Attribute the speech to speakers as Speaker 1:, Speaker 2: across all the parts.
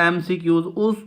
Speaker 1: MCQs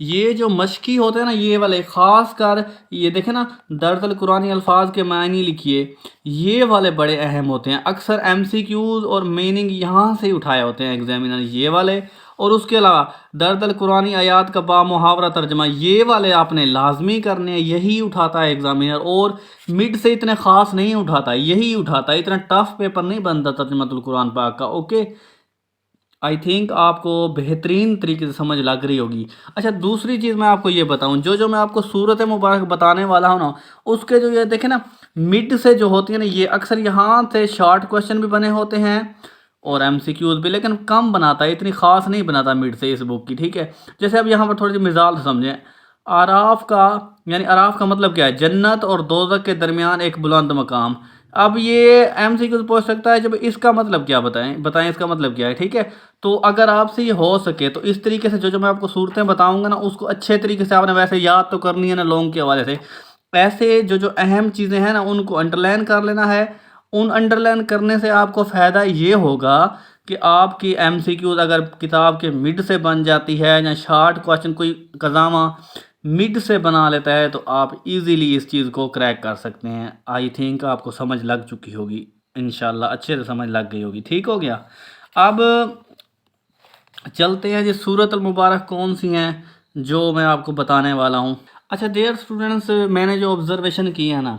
Speaker 1: یہ جو مشقی ہوتے ہیں نا یہ والے، خاص کر یہ دیکھیں نا درد القرآنی الفاظ کے معنی لکھیے، یہ والے بڑے اہم ہوتے ہیں، اکثر ایم سی کیوز اور میننگ یہاں سے ہی اٹھائے ہوتے ہیں ایگزامینر یہ والے۔ اور اس کے علاوہ درد القرآنی آیات کا با محاورہ ترجمہ یہ والے آپ نے لازمی کرنے ہیں، یہی اٹھاتا ہے ایگزامینر، اور مڈ سے اتنے خاص نہیں اٹھاتا، یہی اٹھاتا ہے، اتنا ٹف پیپر نہیں بنتا ترجمہ القرآن پاک کا۔ اوکے، آئی تھنک آپ کو بہترین طریقے سے سمجھ لگ رہی ہوگی۔ اچھا دوسری چیز میں آپ کو یہ بتاؤں، جو میں آپ کو صورت مبارک بتانے والا ہوں نا، اس کے جو یہ دیکھیں نا مڈ سے جو ہوتی ہیں نا، یہ اکثر یہاں سے شارٹ کوشچن بھی بنے ہوتے ہیں اور ایم سی کیوز بھی، لیکن کم بناتا ہے، اتنی خاص نہیں بناتا مڈ سے اس بک کی، ٹھیک ہے۔ جیسے اب یہاں پر تھوڑی سی مثال سے سمجھیں، آراف کا یعنی آراف کا مطلب کیا ہے؟ جنت اور دوزخ کے درمیان ایک بلند مقام۔ اب یہ ایم سی کیوز پوچھ سکتا ہے جب اس کا مطلب کیا بتائیں اس کا مطلب کیا ہے، ٹھیک ہے۔ تو اگر آپ سے یہ ہو سکے تو اس طریقے سے جو میں آپ کو صورتیں بتاؤں گا نا، اس کو اچھے طریقے سے آپ نے ویسے یاد تو کرنی ہے نا لونگ کے حوالے سے، ایسے جو اہم چیزیں ہیں نا ان کو انڈر لائن کر لینا ہے۔ ان انڈر لائن کرنے سے آپ کو فائدہ یہ ہوگا کہ آپ کی ایم سی کیوز اگر کتاب کے مڈ سے بن جاتی ہے یا شارٹ کوشچن کوئی قزامہ مڈ سے بنا لیتا ہے تو آپ ایزیلی اس چیز کو کریک کر سکتے ہیں۔ آئی تھنک آپ کو سمجھ لگ چکی ہوگی، انشاءاللہ اچھے سے سمجھ لگ گئی ہوگی، ٹھیک ہو گیا۔ اب چلتے ہیں جی، سورت المبارک کون سی ہیں جو میں آپ کو بتانے والا ہوں۔ اچھا ڈیئر اسٹوڈنٹس، میں نے جو آبزرویشن کی ہے نا،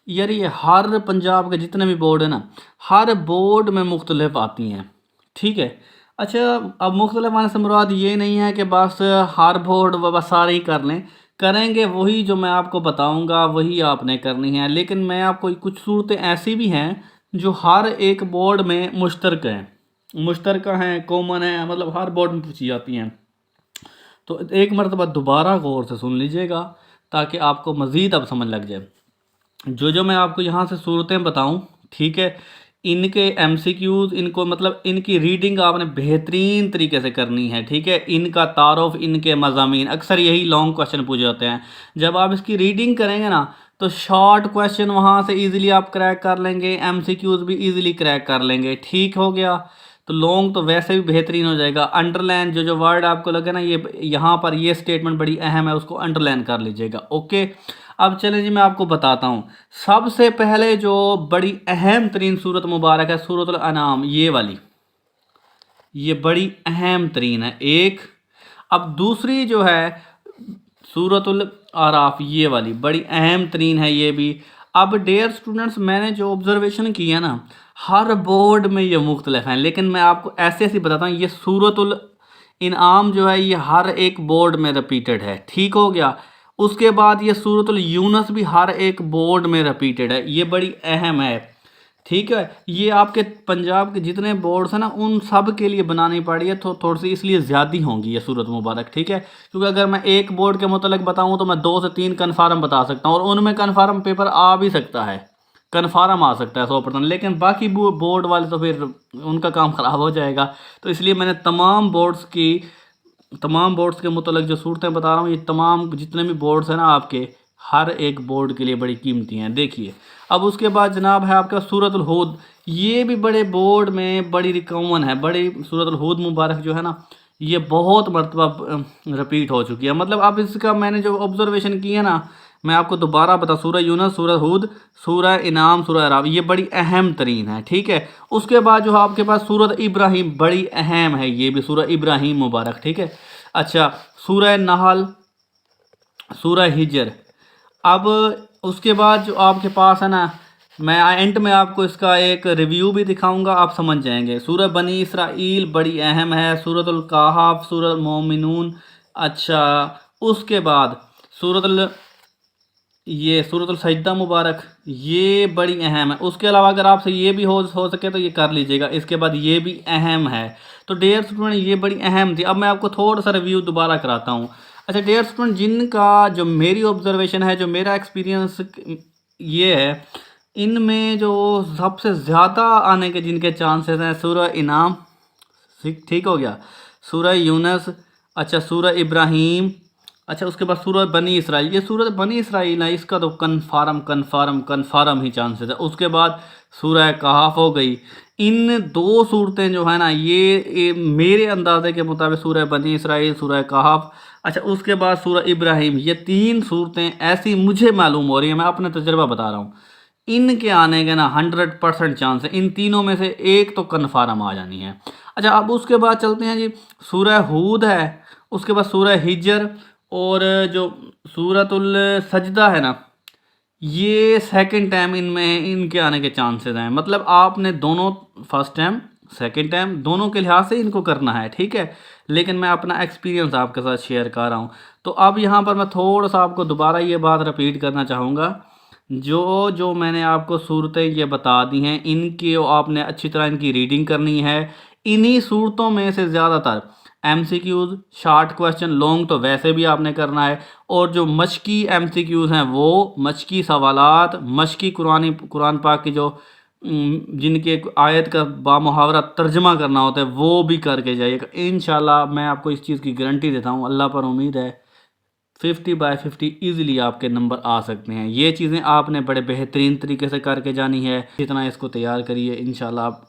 Speaker 1: یار یہ ہر پنجاب کے جتنے بھی بورڈ ہیں نا، ہر بورڈ میں مختلف آتی ہیں، ٹھیک ہے۔ اچھا اب مختلف آنے سے مراد یہ نہیں ہے کہ بس ہر بورڈ بس سارے ہی کر لیں، کریں گے وہی جو میں آپ کو بتاؤں گا وہی آپ نے کرنی ہے، لیکن میں آپ کو کچھ صورتیں ایسی بھی ہیں جو ہر ایک بورڈ میں مشترکہ ہیں، کامن ہیں، مطلب ہر بورڈ میں پوچھی جاتی ہیں۔ تو ایک مرتبہ دوبارہ غور سے سن لیجئے گا تاکہ آپ کو مزید اب سمجھ لگ جائے۔ جو میں آپ کو یہاں سے صورتیں بتاؤں، ٹھیک ہے، ان کے ایم سی کیوز، ان کو مطلب ان کی ریڈنگ آپ نے بہترین طریقے سے کرنی ہے، ٹھیک ہے۔ ان کا تعارف، ان کے مضامین، اکثر یہی لانگ کویشچن پوچھے جاتے ہیں۔ جب آپ اس کی ریڈنگ کریں گے نا تو شارٹ کویشچن وہاں سے ایزیلی آپ کریک کر لیں گے، ایم سی کیوز بھی ایزیلی کریک کر لیں گے، ٹھیک ہو گیا۔ تو لانگ تو ویسے بھی بہترین ہو جائے گا۔ انڈر لائن جو ورڈ آپ کو لگے نا، یہ یہاں پر یہ سٹیٹمنٹ بڑی اہم ہے، اس کو انڈر لائن کر لیجئے گا، اوکے۔ اب چلیں جی میں آپ کو بتاتا ہوں، سب سے پہلے جو بڑی اہم ترین صورت مبارک ہے سورۃ الانعام، یہ والی، یہ بڑی اہم ترین ہے ایک۔ اب دوسری جو ہے سورۃ الاعراف، یہ والی بڑی اہم ترین ہے یہ بھی۔ اب ڈیئر اسٹوڈنٹس، میں نے جو آبزرویشن کی ہے نا، ہر بورڈ میں یہ مختلف ہیں، لیکن میں آپ کو ایسے بتاتا ہوں، یہ سورۃ الانعام جو ہے یہ ہر ایک بورڈ میں رپیٹڈ ہے، ٹھیک ہو گیا۔ اس کے بعد یہ سورۃ یونس بھی ہر ایک بورڈ میں رپیٹڈ ہے، یہ بڑی اہم ہے، ٹھیک ہے۔ یہ آپ کے پنجاب کے جتنے بورڈز ہیں نا ان سب کے لیے بنانی پڑی ہے، تو تھوڑی سی اس لیے زیادہ ہوں گی یہ سورت مبارک، ٹھیک ہے۔ کیونکہ اگر میں ایک بورڈ کے متعلق بتاؤں تو میں 2 سے 3 کنفارم بتا سکتا ہوں، اور ان میں کنفارم پیپر آ بھی سکتا ہے، کنفارم آ سکتا ہے 100%، لیکن باقی بورڈ والے تو پھر ان کا کام خراب ہو جائے گا۔ تو اس لیے میں نے تمام بورڈز کے متعلق جو صورتیں بتا رہا ہوں، یہ تمام جتنے بھی بورڈز ہیں نا آپ کے، ہر ایک بورڈ کے لیے بڑی قیمتی ہیں، دیکھیے۔ اب اس کے بعد جناب ہے آپ کا سورۃ الہود، یہ بھی بڑے بورڈ میں بڑی ریکمن ہے، بڑی سورۃ الہود مبارک جو ہے نا یہ بہت مرتبہ رپیٹ ہو چکی ہے۔ مطلب اب اس کا میں نے جو آبزرویشن کی ہے نا، میں آپ کو دوبارہ بتا، سورہ یونس، سورہ ہود، سورہ انعام، سورہ اعراف، یہ بڑی اہم ترین ہے، ٹھیک ہے۔ اس کے بعد جو آپ کے پاس سورۃ ابراہیم، بڑی اہم ہے یہ بھی، سورہ ابراہیم مبارک، ٹھیک ہے۔ اچھا سورہ نحل، سورہ ہجر۔ اب اس کے بعد جو آپ کے پاس ہے نا، میں اینڈ میں آپ کو اس کا ایک ریویو بھی دکھاؤں گا، آپ سمجھ جائیں گے۔ سورہ بنی اسرائیل بڑی اہم ہے، سورۃ الکہف، سورۃ المومنون۔ اچھا اس کے بعد سورۃ السجدہ مبارک، یہ بڑی اہم ہے۔ اس کے علاوہ اگر آپ سے یہ بھی ہو سکے تو یہ کر لیجئے گا، اس کے بعد یہ بھی اہم ہے۔ تو ڈیئر اسٹوڈنٹ یہ بڑی اہم تھی۔ اب میں آپ کو تھوڑا سا ریویو دوبارہ کراتا ہوں۔ اچھا ڈیئر اسٹوڈنٹ، جن کا جو میری آبزرویشن ہے، جو میرا ایکسپیرینس یہ ہے، ان میں جو سب سے زیادہ آنے کے جن کے چانسز ہیں، سورہ انعام، ٹھیک ہو گیا، سورہ یونس، اچھا سورہ ابراہیم، اچھا اس کے بعد سورہ بنی اسرائیل، یہ سورہ بنی اسرائیل ہے، اس کا تو کنفارم ہی چانسز ہے۔ اس کے بعد سورہ کہف ہو گئی۔ ان دو صورتیں جو ہیں نا یہ میرے اندازے کے مطابق سورہ بنی اسرائیل، سورہ کہف، اچھا اس کے بعد سورہ ابراہیم، یہ تین صورتیں ایسی مجھے معلوم ہو رہی ہیں، میں اپنا تجربہ بتا رہا ہوں، ان کے آنے کے نا 100% چانس ہے، ان تینوں میں سے ایک تو کنفارم آ جانی ہے۔ اچھا اب اس کے بعد چلتے ہیں جی، سورہ ہود ہے، اس کے بعد سورہ ہجر، اور جو سورۃ السجدہ ہے نا یہ سیکنڈ ٹائم ان کے آنے کے چانسز ہیں، مطلب آپ نے دونوں فرسٹ ٹائم سیکنڈ ٹائم دونوں کے لحاظ سے ان کو کرنا ہے، ٹھیک ہے، لیکن میں اپنا ایکسپیرینس آپ کے ساتھ شیئر کر رہا ہوں۔ تو اب یہاں پر میں تھوڑا سا آپ کو دوبارہ یہ بات رپیٹ کرنا چاہوں گا، جو میں نے آپ کو صورتیں یہ بتا دی ہیں ان کی آپ نے اچھی طرح ان کی ریڈنگ کرنی ہے۔ انہی صورتوں میں سے زیادہ تر M C Qs, short question, long تو ویسے بھی آپ نے کرنا ہے، اور جو مشقی ایم سی کیوز ہیں وہ مشقی سوالات، مشقی قرآن پاک کی جو جن کی ایک آیت کا بامحاورہ ترجمہ کرنا ہوتا ہے وہ بھی کر کے جائیے گا انشاءاللہ۔ میں آپ کو اس چیز کی گارنٹی دیتا ہوں، اللہ پر امید ہے 50/50 ایزیلی آپ کے نمبر آ سکتے ہیں۔ یہ چیزیں آپ نے بڑے بہترین طریقے سے کر کے جانی ہے، جتنا اس کو تیار کریے انشاءاللہ آپ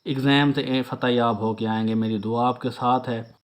Speaker 1: ایگزام سے فتح یاب ہو کے آئیں گے، میری دعا آپ کے ساتھ ہے۔